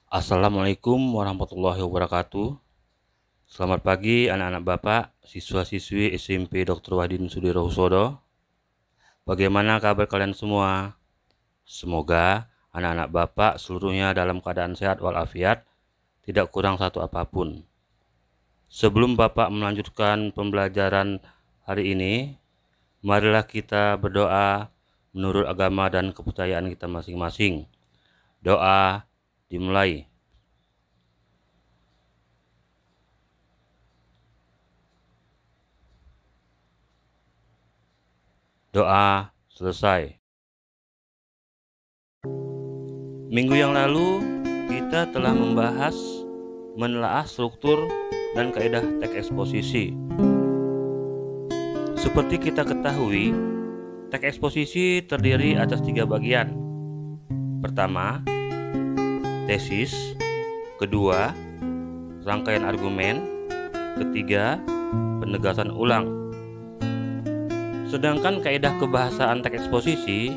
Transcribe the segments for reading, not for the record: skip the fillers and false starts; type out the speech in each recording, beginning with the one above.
Assalamualaikum warahmatullahi wabarakatuh. Selamat pagi anak-anak Bapak, siswa-siswi SMP Dr. Wahdin Sudirohusodo. Bagaimana kabar kalian semua? Semoga anak-anak Bapak seluruhnya dalam keadaan sehat walafiat, tidak kurang satu apapun. Sebelum Bapak melanjutkan pembelajaran hari ini, marilah kita berdoa menurut agama dan kepercayaan kita masing-masing. Doa dimulai. Doa selesai. Minggu yang lalu kita telah menelaah struktur dan kaidah teks eksposisi. Seperti kita ketahui, teks eksposisi terdiri atas 3 bagian. Pertama, tesis. Kedua, rangkaian argumen. Ketiga, penegasan ulang. Sedangkan kaidah kebahasaan teks eksposisi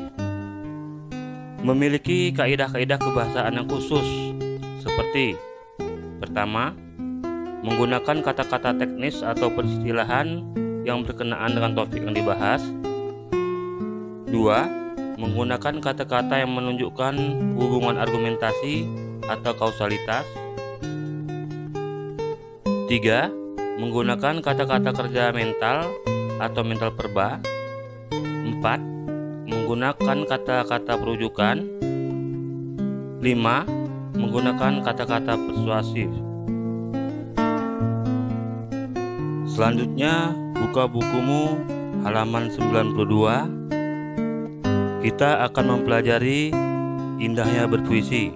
memiliki kaidah-kaidah kebahasaan yang khusus, seperti pertama, menggunakan kata-kata teknis atau peristilahan yang berkenaan dengan topik yang dibahas. Dua, menggunakan kata-kata yang menunjukkan hubungan argumentasi atau kausalitas. Tiga, menggunakan kata-kata kerja mental atau mental verba. 4. Menggunakan kata-kata perujukan. 5. Menggunakan kata-kata persuasif. Selanjutnya, buka bukumu halaman 92. Kita akan mempelajari indahnya berpuisi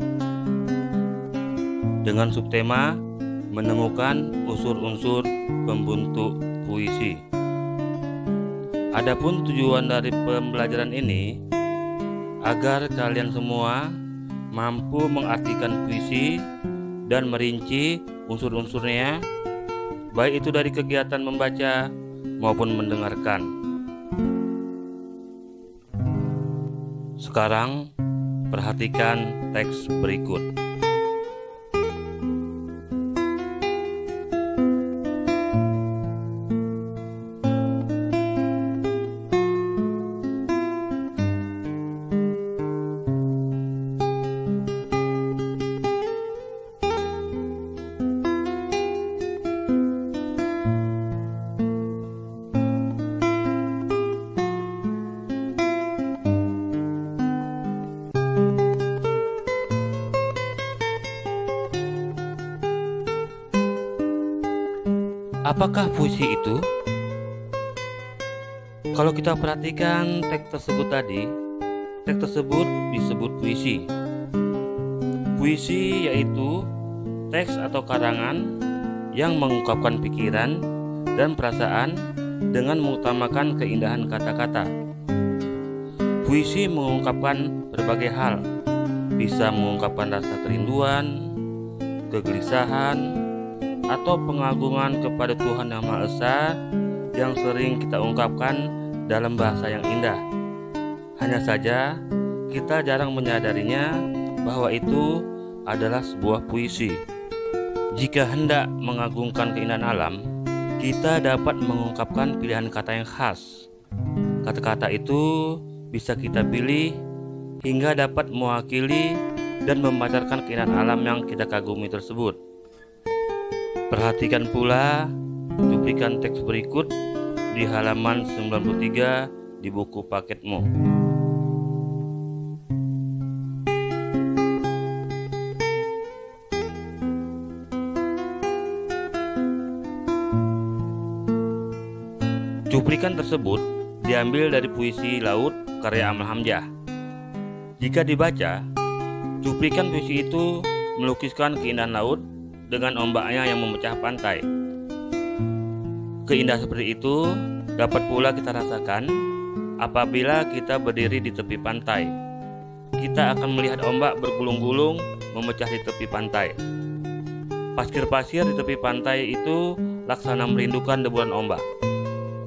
dengan subtema menemukan unsur-unsur pembentuk puisi. Adapun tujuan dari pembelajaran ini agar kalian semua mampu mengartikan puisi dan merinci unsur-unsurnya, baik itu dari kegiatan membaca maupun mendengarkan. Sekarang perhatikan teks berikut. Apakah puisi itu? Kalau kita perhatikan teks tersebut tadi, teks tersebut disebut puisi. Puisi yaitu teks atau karangan yang mengungkapkan pikiran dan perasaan dengan mengutamakan keindahan kata-kata. Puisi mengungkapkan berbagai hal, bisa mengungkapkan rasa kerinduan, kegelisahan, atau pengagungan kepada Tuhan Yang Maha Esa yang sering kita ungkapkan dalam bahasa yang indah. Hanya saja kita jarang menyadarinya bahwa itu adalah sebuah puisi. Jika hendak mengagungkan keindahan alam, kita dapat mengungkapkan pilihan kata yang khas. Kata-kata itu bisa kita pilih hingga dapat mewakili dan memancarkan keindahan alam yang kita kagumi tersebut. Perhatikan pula cuplikan teks berikut di halaman 93 di buku paketmu. Cuplikan tersebut diambil dari puisi Laut karya Amal Hamzah. Jika dibaca, cuplikan puisi itu melukiskan keindahan laut dengan ombaknya yang memecah pantai. Keindahan seperti itu dapat pula kita rasakan apabila kita berdiri di tepi pantai. Kita akan melihat ombak bergulung-gulung memecah di tepi pantai. Pasir-pasir di tepi pantai itu laksana merindukan deburan ombak.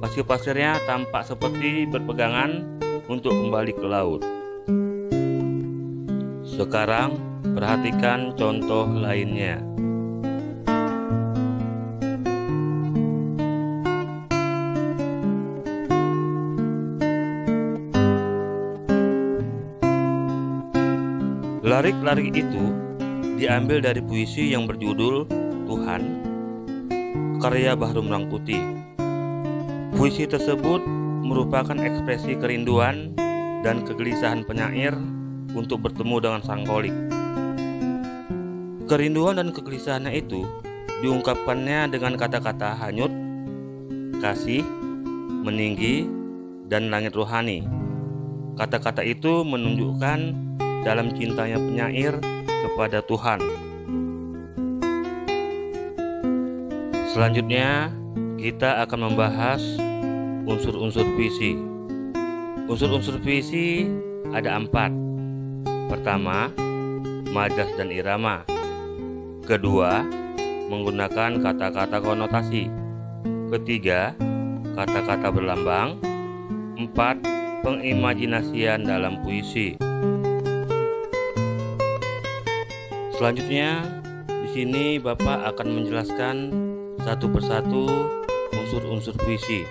Pasir-pasirnya tampak seperti berpegangan untuk kembali ke laut. Sekarang Perhatikan contoh lainnya. Larik-larik itu diambil dari puisi yang berjudul Tuhan, karya Bahrum Rangkuti. Puisi tersebut merupakan ekspresi kerinduan dan kegelisahan penyair untuk bertemu dengan sang kholik. Kerinduan dan kegelisahannya itu diungkapkannya dengan kata-kata hanyut, kasih, meninggi, dan langit rohani. Kata-kata itu menunjukkan dalam cintanya penyair kepada Tuhan. Selanjutnya, kita akan membahas unsur-unsur puisi. Unsur-unsur puisi ada 4. Pertama, majas dan irama. Kedua, menggunakan kata-kata konotasi. Ketiga, kata-kata berlambang. 4, pengimajinasian dalam puisi. Selanjutnya, di sini Bapak akan menjelaskan satu persatu unsur-unsur puisi.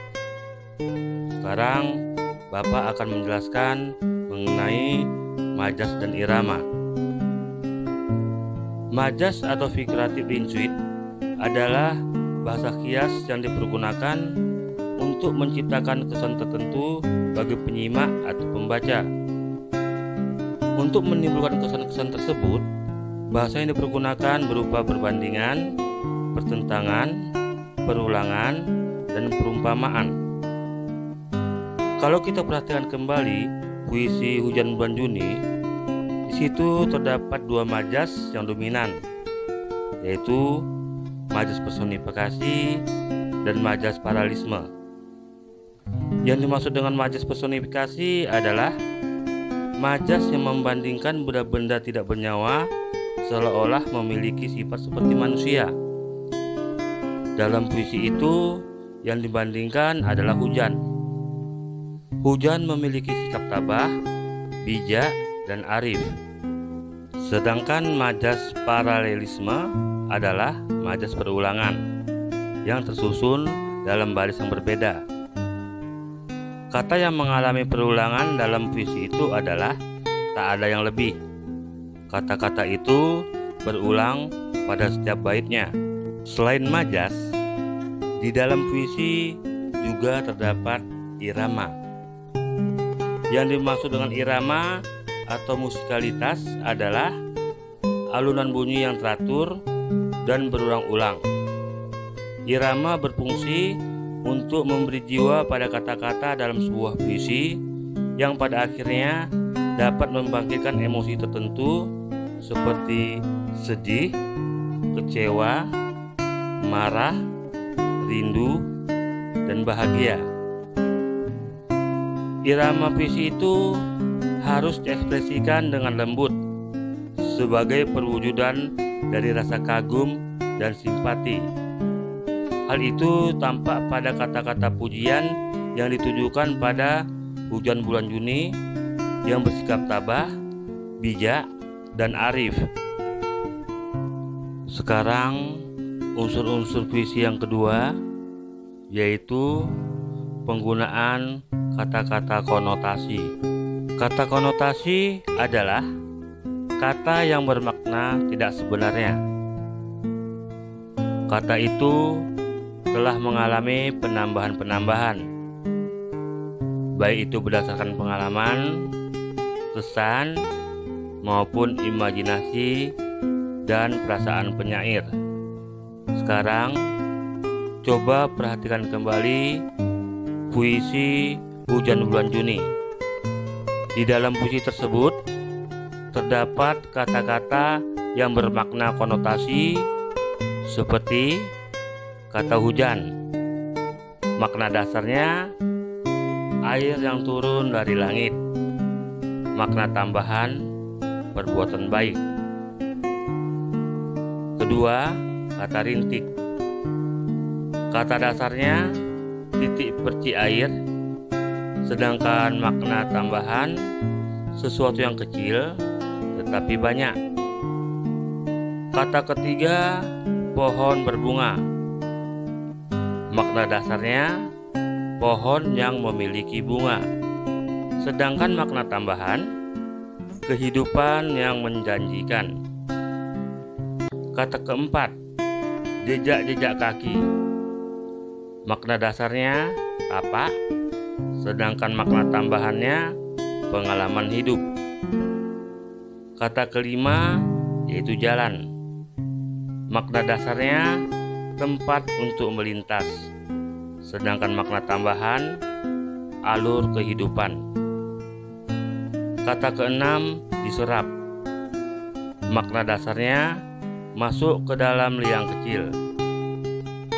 Sekarang Bapak akan menjelaskan mengenai majas dan irama. Majas atau figuratif intuit adalah bahasa kias yang dipergunakan untuk menciptakan kesan tertentu bagi penyimak atau pembaca. Untuk menimbulkan kesan-kesan tersebut, bahasa yang dipergunakan berupa perbandingan, pertentangan, perulangan, dan perumpamaan. Kalau kita perhatikan kembali puisi Hujan Bulan Juni, di situ terdapat 2 majas yang dominan, yaitu majas personifikasi dan majas paralelisme. Yang dimaksud dengan majas personifikasi adalah majas yang membandingkan benda-benda tidak bernyawa seolah-olah memiliki sifat seperti manusia. Dalam puisi itu, yang dibandingkan adalah hujan. Hujan memiliki sikap tabah, bijak, dan arif. Sedangkan majas paralelisme adalah majas perulangan yang tersusun dalam baris yang berbeda. Kata yang mengalami perulangan dalam puisi itu adalah tak ada yang lebih. Kata-kata itu berulang pada setiap baitnya. Selain majas, di dalam puisi juga terdapat irama. Yang dimaksud dengan irama atau musikalitas adalah alunan bunyi yang teratur dan berulang-ulang. Irama berfungsi untuk memberi jiwa pada kata-kata dalam sebuah puisi yang pada akhirnya dapat membangkitkan emosi tertentu seperti sedih, kecewa, marah, rindu, dan bahagia. Irama puisi itu harus diekspresikan dengan lembut sebagai perwujudan dari rasa kagum dan simpati. Hal itu tampak pada kata-kata pujian yang ditujukan pada hujan bulan Juni yang bersikap tabah, bijak, dan arif. Sekarang unsur-unsur puisi yang kedua, yaitu penggunaan kata-kata konotasi. Kata konotasi adalah kata yang bermakna tidak sebenarnya. Kata itu telah mengalami penambahan-penambahan, baik itu berdasarkan pengalaman, kesan, maupun imajinasi dan perasaan penyair. Sekarang, coba perhatikan kembali puisi Hujan Bulan Juni. Di dalam puisi tersebut terdapat kata-kata yang bermakna konotasi seperti kata hujan. Makna dasarnya air yang turun dari langit. Makna tambahan perbuatan baik. Kedua, kata rintik. Kata dasarnya titik perci air. Sedangkan makna tambahan sesuatu yang kecil tetapi banyak. Kata ketiga, pohon berbunga. Makna dasarnya, pohon yang memiliki bunga. Sedangkan makna tambahan, kehidupan yang menjanjikan. Kata keempat, jejak-jejak kaki. Makna dasarnya, tapak. Sedangkan makna tambahannya, pengalaman hidup. Kata kelima, yaitu jalan. Makna dasarnya, tempat untuk melintas. Sedangkan makna tambahan, alur kehidupan. Kata keenam, diserap. Makna dasarnya, masuk ke dalam liang kecil.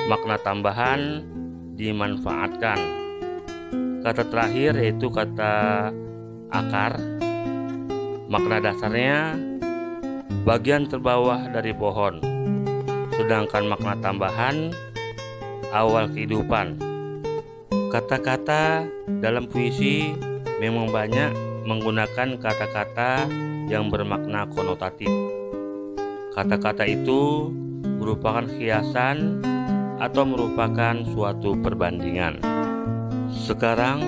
Makna tambahan, dimanfaatkan. Kata terakhir yaitu kata akar. Makna dasarnya, bagian terbawah dari pohon. Sedangkan makna tambahan, awal kehidupan. Kata-kata dalam puisi memang banyak menggunakan kata-kata yang bermakna konotatif. Kata-kata itu merupakan hiasan atau merupakan suatu perbandingan. Sekarang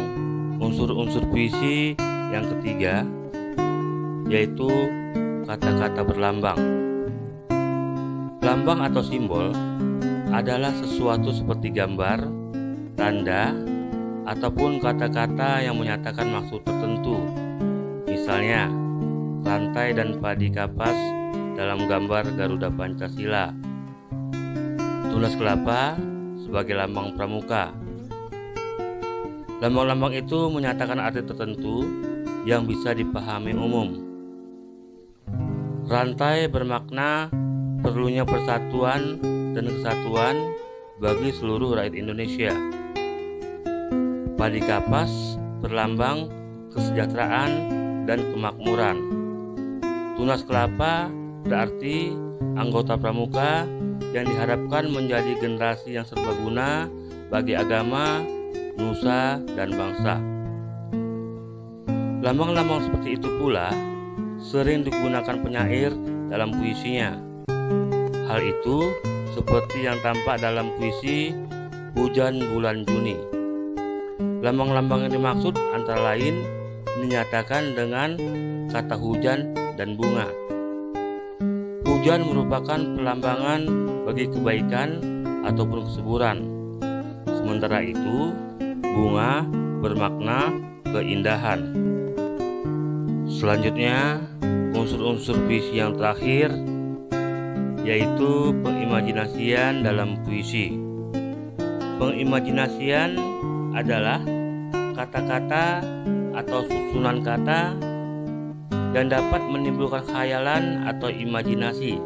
unsur-unsur puisi yang ketiga, yaitu kata-kata berlambang. Lambang atau simbol adalah sesuatu seperti gambar, tanda, ataupun kata-kata yang menyatakan maksud tertentu. Misalnya, rantai dan padi kapas dalam gambar Garuda Pancasila. Tunas kelapa sebagai lambang pramuka. Lambang-lambang itu menyatakan arti tertentu yang bisa dipahami umum. Rantai bermakna perlunya persatuan dan kesatuan bagi seluruh rakyat Indonesia. Padi kapas berlambang kesejahteraan dan kemakmuran. Tunas kelapa berarti anggota pramuka yang diharapkan menjadi generasi yang serbaguna bagi agama, nusa, dan bangsa. Lambang-lambang seperti itu pula sering digunakan penyair dalam puisinya. Hal itu seperti yang tampak dalam puisi Hujan Bulan Juni. Lambang-lambang yang dimaksud antara lain dinyatakan dengan kata hujan dan bunga. Hujan merupakan pelambangan bagi kebaikan ataupun kesuburan. Sementara itu, bunga bermakna keindahan. Selanjutnya, unsur-unsur puisi yang terakhir yaitu pengimajinasian dalam puisi. Pengimajinasian adalah kata-kata atau susunan kata yang dapat menimbulkan khayalan atau imajinasi.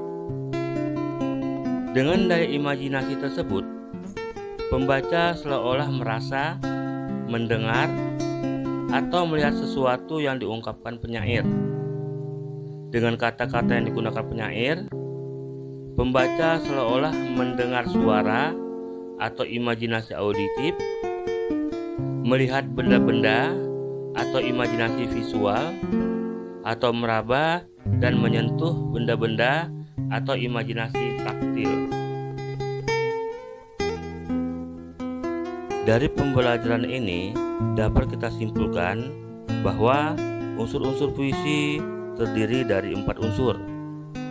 Dengan daya imajinasi tersebut, pembaca seolah merasa, mendengar, atau melihat sesuatu yang diungkapkan penyair. Dengan kata-kata yang digunakan penyair, pembaca seolah mendengar suara atau imajinasi auditif, melihat benda-benda atau imajinasi visual, atau meraba dan menyentuh benda-benda atau imajinasi taktil. Dari pembelajaran ini dapat kita simpulkan bahwa unsur-unsur puisi terdiri dari 4 unsur.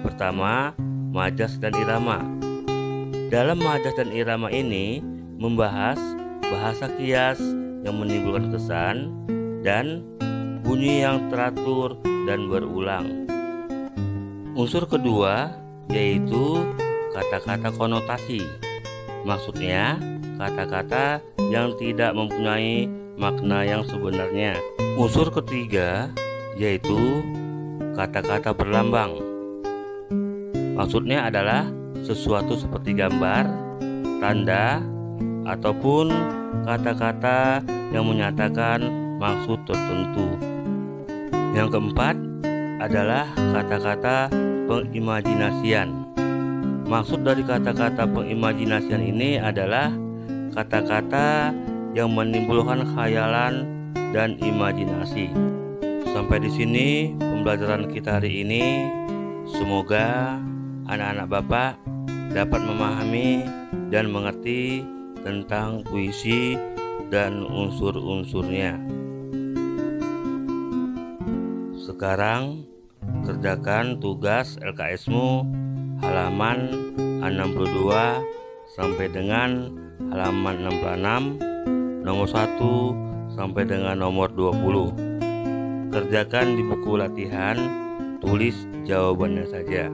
Pertama, majas dan irama. Dalam majas dan irama ini membahas bahasa kias yang menimbulkan kesan dan bunyi yang teratur dan berulang. Unsur kedua yaitu kata-kata konotasi. Maksudnya kata-kata yang tidak mempunyai makna yang sebenarnya. Unsur ketiga yaitu kata-kata berlambang. Maksudnya adalah sesuatu seperti gambar, tanda, ataupun kata-kata yang menyatakan maksud tertentu. Yang keempat adalah kata-kata pengimajinasian. Maksud dari kata-kata pengimajinasian ini adalah kata-kata yang menimbulkan khayalan dan imajinasi. Sampai di sini pembelajaran kita hari ini. Semoga anak-anak Bapak dapat memahami dan mengerti tentang puisi dan unsur-unsurnya. Sekarang kerjakan tugas LKS-mu halaman 62 sampai dengan halaman 66, nomor 1 sampai dengan nomor 20. Kerjakan di buku latihan, tulis jawabannya saja.